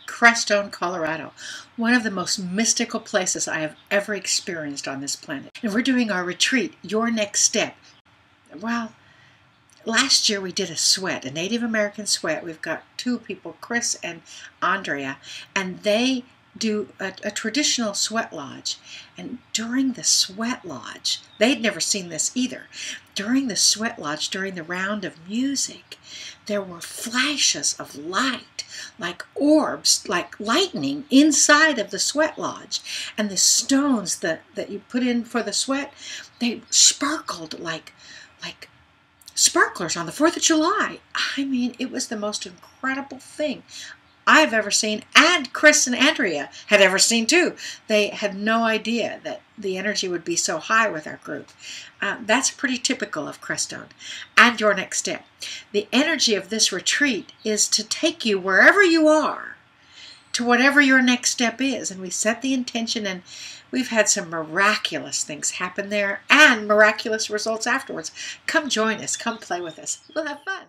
Crestone, Colorado, one of the most mystical places I have ever experienced on this planet. And we're doing our retreat, Your Next Step. Well, last year we did a sweat, a Native American sweat. We've got two people, Chris and Andrea, and they do a traditional sweat lodge. And during the sweat lodge, they'd never seen this either. During the sweat lodge, during the round of music, there were flashes of light, like orbs, like lightning inside of the sweat lodge. And the stones that you put in for the sweat, they sparkled like sparklers on the 4th of July. I mean, it was the most incredible thing I've ever seen, and Chris and Andrea had ever seen too. They had no idea that the energy would be so high with our group. That's pretty typical of Crestone and Your Next Step. The energy of this retreat is to take you wherever you are to whatever your next step is. And we set the intention, and we've had some miraculous things happen there and miraculous results afterwards. Come join us. Come play with us. We'll have fun.